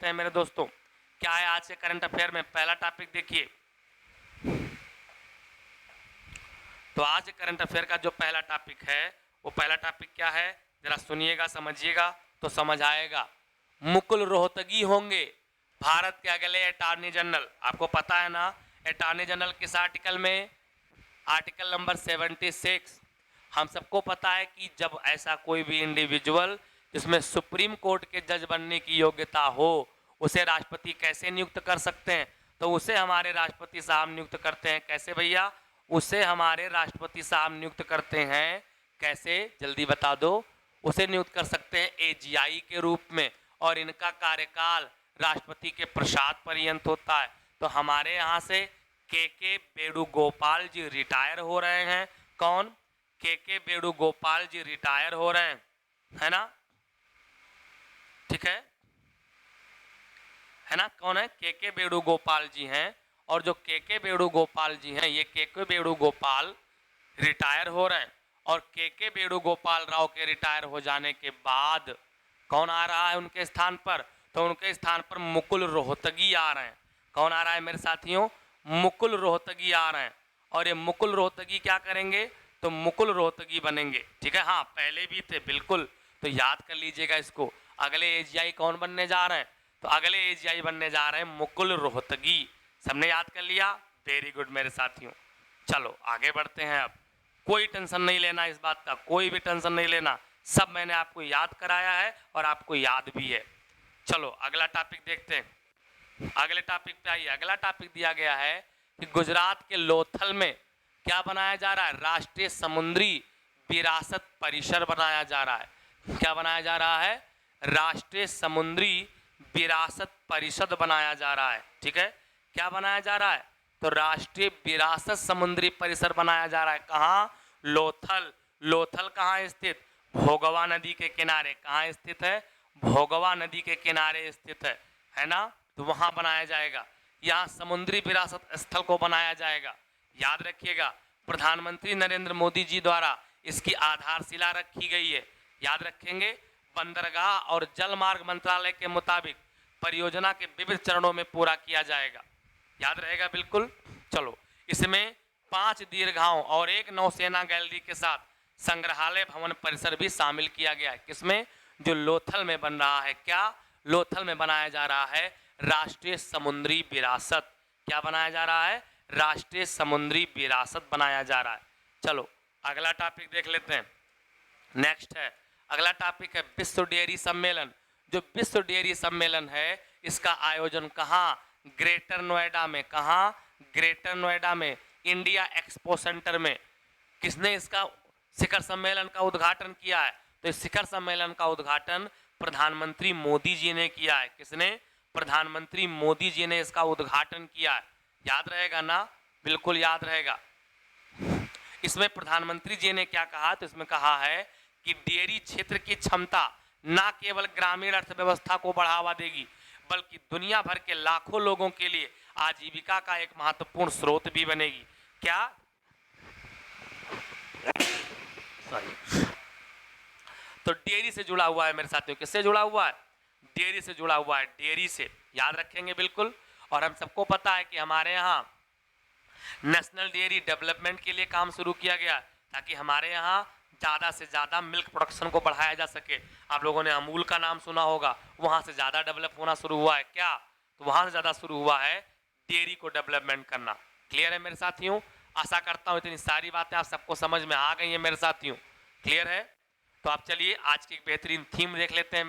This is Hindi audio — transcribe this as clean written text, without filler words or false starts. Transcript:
देखते हैं मेरे दोस्तों, क्या है आज के करंट अफेयर में। पहला टॉपिक देखिए, तो आज करंट अफेयर का जो पहला टॉपिक है वो पहला टॉपिक क्या है, जरा सुनिएगा, समझिएगा तो समझ आएगा। मुकुल रोहतगी होंगे भारत के अगले अटॉर्नी जनरल। आपको पता है ना अटॉर्नी जनरल किस आर्टिकल में, आर्टिकल नंबर 76। हम सबको पता है कि जब ऐसा कोई भी इंडिविजुअल जिसमें सुप्रीम कोर्ट के जज बनने की योग्यता हो उसे राष्ट्रपति कैसे नियुक्त कर सकते हैं, तो उसे हमारे राष्ट्रपति साहब नियुक्त करते हैं। कैसे भैया, उसे हमारे राष्ट्रपति साहब नियुक्त करते हैं। कैसे, जल्दी बता दो। उसे नियुक्त कर सकते हैं एजीआई के रूप में, और इनका कार्यकाल राष्ट्रपति के प्रसाद पर्यंत होता है। तो हमारे यहाँ से के वेणुगोपाल जी रिटायर हो रहे हैं। कौन, के वेणुगोपाल जी रिटायर हो रहे हैं, है ना, ठीक है ना। कौन है, के वेणुगोपाल जी हैं। और जो के वेणुगोपाल जी हैं, ये के वेणुगोपाल रिटायर हो रहे हैं। और के वेणुगोपाल राव के रिटायर हो जाने के बाद कौन आ रहा है उनके स्थान पर, तो उनके स्थान पर मुकुल रोहतगी आ रहे हैं। कौन आ रहा है मेरे साथियों, मुकुल रोहतगी आ रहे हैं। और ये मुकुल रोहतगी क्या करेंगे, तो मुकुल रोहतगी बनेंगे, ठीक है। हाँ, पहले भी थे बिल्कुल, तो याद कर लीजिएगा इसको। अगले एजीआई कौन बनने जा रहे हैं, तो अगले एजीआई बनने जा रहे हैं मुकुल रोहतगी। सबने याद कर लिया, वेरी गुड मेरे साथियों। चलो आगे बढ़ते हैं। अब कोई टेंशन नहीं लेना इस बात का, कोई भी टेंशन नहीं लेना, सब मैंने आपको याद कराया है और आपको याद भी है। चलो अगला टॉपिक देखते हैं। अगले टॉपिक पे आइए। अगला टॉपिक दिया गया है कि गुजरात के लोथल में क्या बनाया जा रहा है, राष्ट्रीय समुद्री विरासत परिसर बनाया जा रहा है। क्या बनाया जा रहा है, राष्ट्रीय समुद्री विरासत परिषद बनाया जा रहा है, ठीक है। क्या बनाया जा रहा है, तो राष्ट्रीय विरासत समुद्री परिसर बनाया जा रहा है। कहाँ, लोथल। लोथल कहाँ स्थित, भोगवा नदी के किनारे। कहाँ स्थित है, भोगवा नदी के किनारे स्थित है ना। तो वहां बनाया जाएगा, यहाँ समुद्री विरासत स्थल को बनाया जाएगा। याद रखिएगा, प्रधानमंत्री नरेंद्र मोदी जी द्वारा इसकी आधारशिला रखी गई है। याद रखेंगे, बंदरगाह और जल मार्ग मंत्रालय के मुताबिक परियोजना के विविध चरणों में पूरा किया जाएगा। याद रहेगा बिल्कुल। चलो, इसमें 5 दीर्घाओं और 1 नौसेना गैलरी के साथ संग्रहालय भवन परिसर भी शामिल किया गया है। किसमें, जो लोथल में बन रहा है। क्या, लोथल में बनाया जा रहा है राष्ट्रीय समुद्री विरासत। क्या बनाया जा रहा है, राष्ट्रीय समुद्री विरासत बनाया जा रहा है। चलो अगला टॉपिक देख लेते हैं। नेक्स्ट है, अगला टॉपिक है विश्व डेयरी सम्मेलन। जो विश्व डेयरी सम्मेलन है इसका आयोजन कहाँ, ग्रेटर नोएडा में। कहाँ, ग्रेटर नोएडा में, इंडिया एक्सपो सेंटर में। किसने इसका शिखर सम्मेलन का उद्घाटन किया है, तो इस शिखर सम्मेलन का उद्घाटन प्रधानमंत्री मोदी जी ने किया है। किसने, प्रधानमंत्री मोदी जी ने इसका उद्घाटन किया है। याद रहेगा ना, बिल्कुल याद रहेगा। इसमें प्रधानमंत्री जी ने क्या कहा, तो इसमें कहा है कि डेयरी क्षेत्र की क्षमता न केवल ग्रामीण अर्थव्यवस्था को बढ़ावा देगी बल्कि दुनिया भर के लाखों लोगों के लिए आजीविका का एक महत्वपूर्ण स्रोत भी बनेगी। क्या, सॉरी, तो डेयरी से जुड़ा हुआ है मेरे साथियों। किससे जुड़ा हुआ है, डेयरी से जुड़ा हुआ है, डेयरी से। याद रखेंगे बिल्कुल। और हम सबको पता है कि हमारे यहाँ नेशनल डेयरी डेवलपमेंट के लिए काम शुरू किया गया ताकि हमारे यहाँ ज़्यादा से ज़्यादा मिल्क प्रोडक्शन को बढ़ाया जा सके। आप लोगों ने अमूल का नाम सुना होगा, वहाँ से ज़्यादा डेवलप होना शुरू हुआ है। क्या, तो वहाँ से ज़्यादा शुरू हुआ है डेयरी को डेवलपमेंट करना। क्लियर है मेरे साथियों, आशा करता हूँ इतनी सारी बातें आप सबको समझ में आ गई हैं मेरे साथियों। क्लियर है, तो आप चलिए आज की एक बेहतरीन थीम देख लेते हैं।